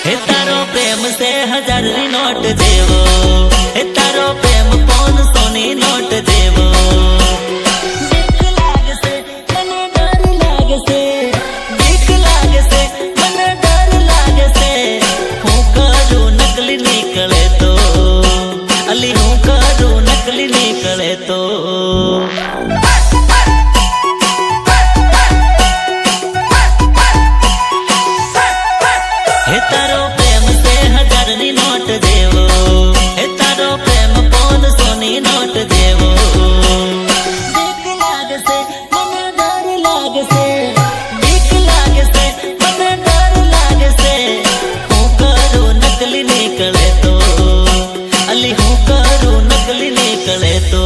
हे तारो प्रेम से 1000 री नोट जेवो, हे तारो प्रेम 500 नी note जेवो। Beak लागे से मने डर लागे से, बीक लागे से मने डर लागे से। हूँ करूँ नकली निकले तो, अली हूँ करूँ नकली निकले तो। हे तारो प्रेम से 1000 नी नोट देवो, हे तारो प्रेम 500 नी नोट देवो। बीक लागे से मने डर लागे से, बीक लागे से मने डर लागे से। हूँ करूँ नकली निकले तो, अली हूँ करूँ नकली निकले तो।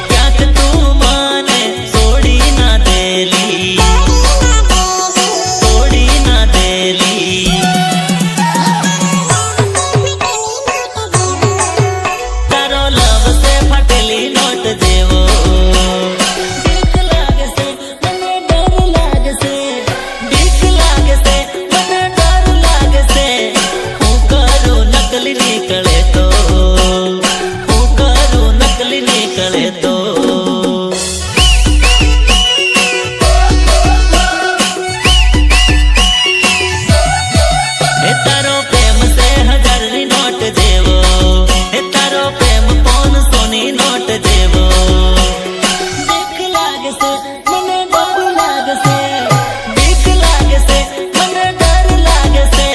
क्याक तू माने सोड़ी ना देली, सोड़ी ना देली। तारो लव से फटेली नोट देवो। बीक लागे से मने डर लागे से, बीक लागे से मने डर लागे से। हूँ करूँ नकली निकले तो, हूँ करूँ नकली निकले तो। हे तारो प्रेम से 1000 री नोट देवो, हे तारो प्रेम 500 नी नोट देवो। बीक लागे से मने डर लागे से, बीक लागे से मने डर लागे से।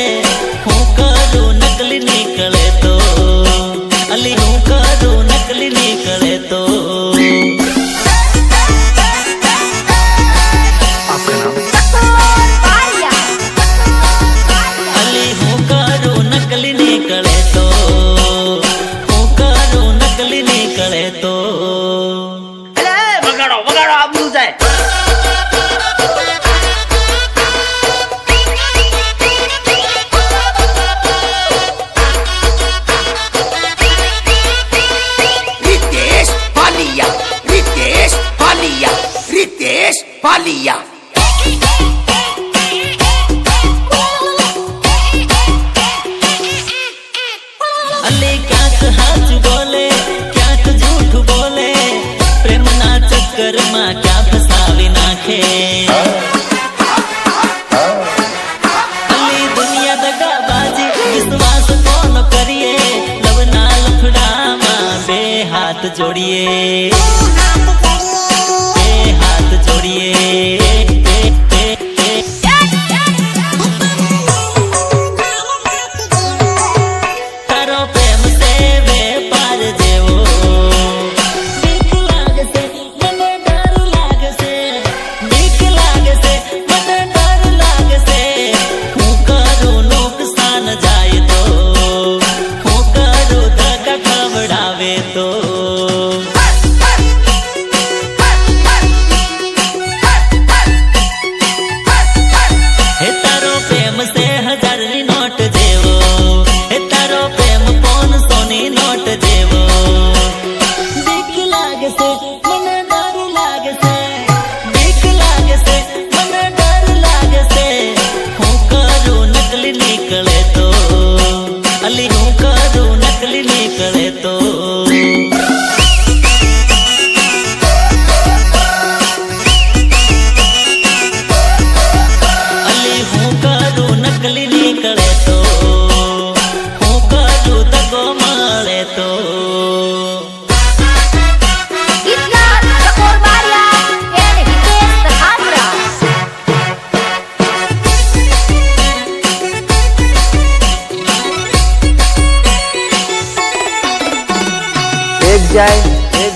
हूँ करूँ नकली निकले तो, अली हूँ करूँ नकली निकले तो। अली हूँ करूँ नकली निकले तो, हूँ करूँ नकली निकले तो। વગાડો વગાડો આબરૂ જાય। रितेश पालिया, रितेश पालिया, रितेश पालिया। अली क्याक हाच बोले, क्याक झूठ बोले। प्रेम ना चक्कर में क्या फसावी नाखे। अली दुनिया दगाबाजी विश्वास कौन करिए। लव ना लफड़ा में बे हाथ जोड़िए, बे हाथ जोड़िए। तारो प्रेम से व्यापार जेवो। बीक लागे से मने डर लागे से, बीक लागे से मने डर लागे से। हूँ करूँ नुकसान जाए तो, हूँ करूँ धक्का खवड़ावे तो। हे तारो प्रेम से 1000 री नोट देवो, हे तारो प्रेम 500 नी नोट देवो। बीक लागे से मने डर लागे से, बीक लागे से मने डर लागे से। हूँ करूँ नकली निकले तो, अली हूँ करूँ नकली निकले तो। अली हूँ करूँ नकली निकले तो, हूँ करूँ दगो मारे तो। ગીતકાર કપૂર બારિયા અને હિતેશ સખાત્રા। એક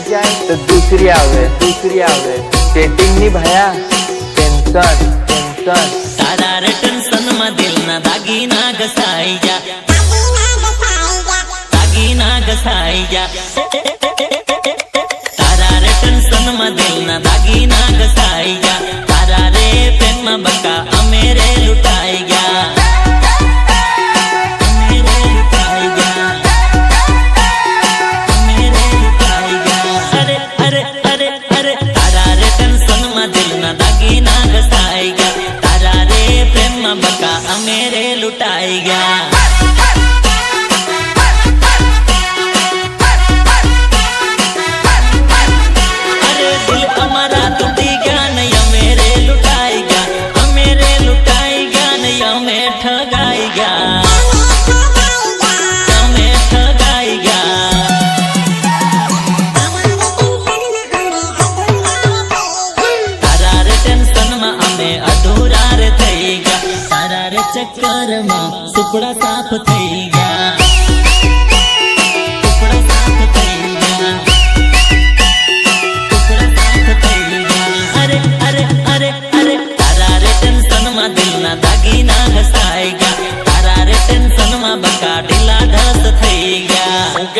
જાય તો दूसरी आवे, दूसरी आवे। सेटिंग नहीं भया, टेंशन टेंशन। तारा रे टेंशन में दिल ना दागी ना घसाई जा, दागी ना घसाई जा। तारा रे टेंशन में दिल ना दागी ना घसाई जा। तारा रे प्रेम में बका अमेरे लुटाई गया, अमेरे लुटाई गया।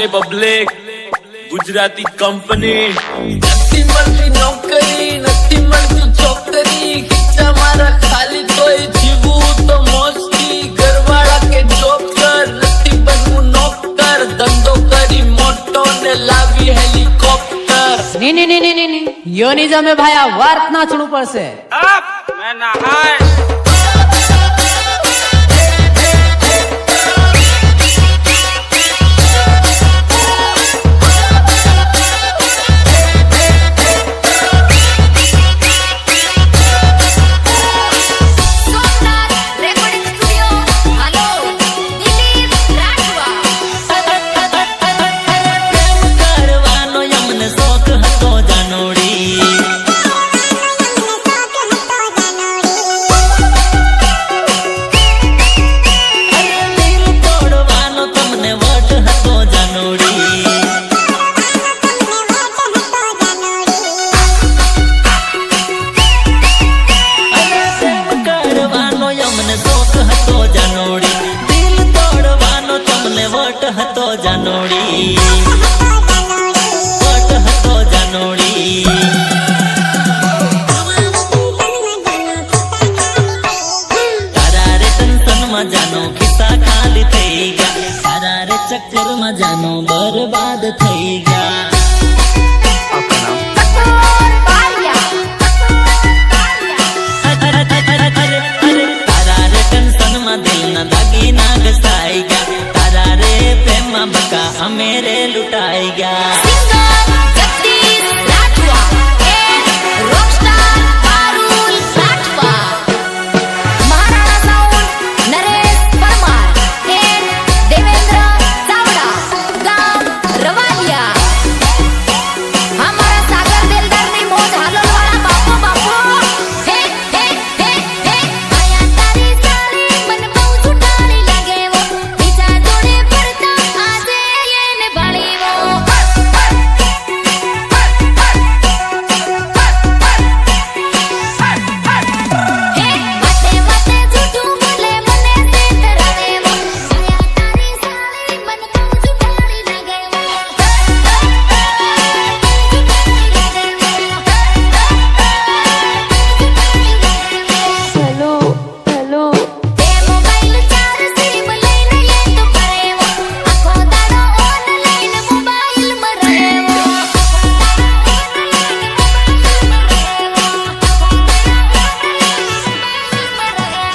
કે પબ્લિક ગુજરાતી કંપની નથી મળતી નોકરી, નથી મળતી છોકરી, ખીચા મારા ખાલી તોય જીવું તો મોજથી, ઘરવાળા કે જોબ કર, નથી બનવું નોકર, ધંધો કરી મોટો ને લાવી હેલિકોપ્ટર. ની યોની જમે ભાઈ આ વાત નાચવું પડશે. સોમનાથ રેકોર્ડિંગ સ્ટુડિયો હાલો દિલીપ રાઠવા. પ્રેમ કરવાનો અમને શોખ હતો જાનોડી, દિલ તોડવાનો તમને વટ હતો જાનોડી. પ્રેમ કરવાનો અમને શોખ હતો જાનોડી, દિલ તોડવાનો તમને વટ હતો જાનોડી, વટ હતો જાનોડી. તારા રે ટેન્શનમાં જાનો ખિસ્સા ખાલી થઈ ગયા, તારા રે ચક્કરમાં જાનો બરબાદ થઈ ગયા. કઠોર બારિયા. તારા રે ટેન્શનમાં દિલના દાગીના ઘસાઈ ગયા, તારા રે પ્રેમમાં બકા અમે રે લૂંટાઈ ગયા. Singer Jagdish Rathwa and Rockstar Parul Rathwa. Maharana sound Naresh Parmar and Devendra Chavda, ગામ રવાલિયા. हमारा सागर दिलदार ની મોજ હાલોલવાળા બાપો બાપો. હે હે હે હે આયા તારી સાળી મન બહુ છૂટાળી લાગે વો, બીજા જોડે ફરતા આજે એને ભાળી વો. હે વાતે વાતે જૂઠું બોલે મને છેતરાવે વો, આયા તારી સાળી મન બહુ છૂટાળી લાગે વો. તે મોબાઈલ ચાર સિમ લઈને લેતો ફરેવો, આખો દાડો ઓનલાઈન મોબાઈલમાં રહેવો.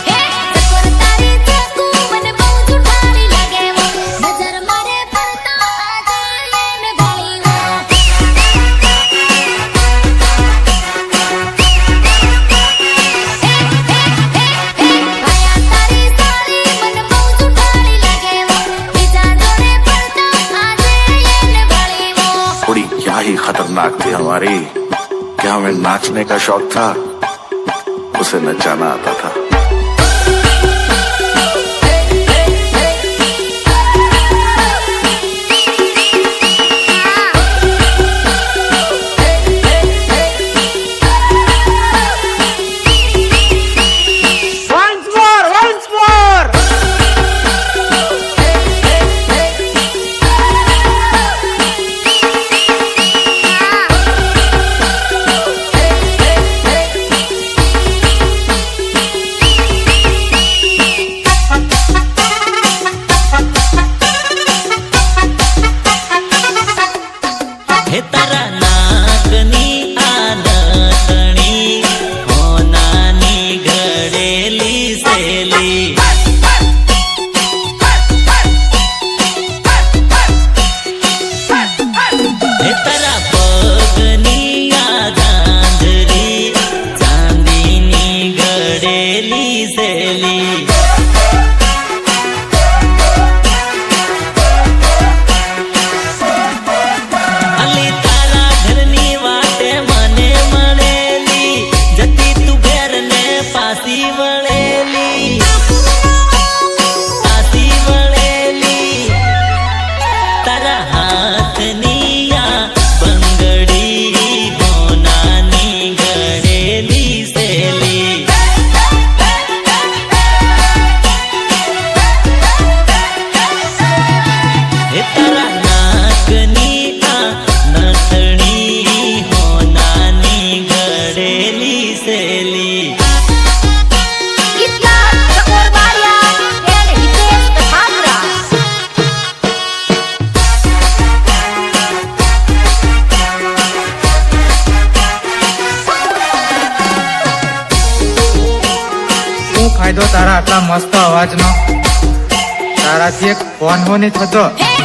હે ચકોર તારી ચાકુ મને બહુ છૂટાળી લાગે વો, નજર મારે ફરતા આજે એને ભાળી વો. આયા તારી સાળી મન બહુ છૂટાળી લાગે વો, બીજા જોડે ફરતા આજે એને ભાળી વો. थोड़ी क्या ही खतरनाक थी हमारी कि हमें नाचने का शौक था, उसे नचाना आता था. હે તારા નાકની આદતણી, હોનાની ઘડેલી સેલી. હે તારા પગની આ ઝાંઝરી, ચાંદીની ઘડેલી સેલી. અલી તારા ઘરની વાટે મને મળેલી, જતી તું ઘેર ને પાસી વળેલી, પાસી વળેલી. તારા હાથની આ બંગડી, હોનાની ઘડેલી સેલી. હે તારા નાગની આ નથણી હોનાની ઘડેલી સેલી ગીતકાર ચકોર બારિયા એન્ડ હિતેશ કથાપુરા. શું ફાયદો તારા આટલા મસ્ત અવાજનો? તારાથી એક ફોન હો નહીં થતો. હે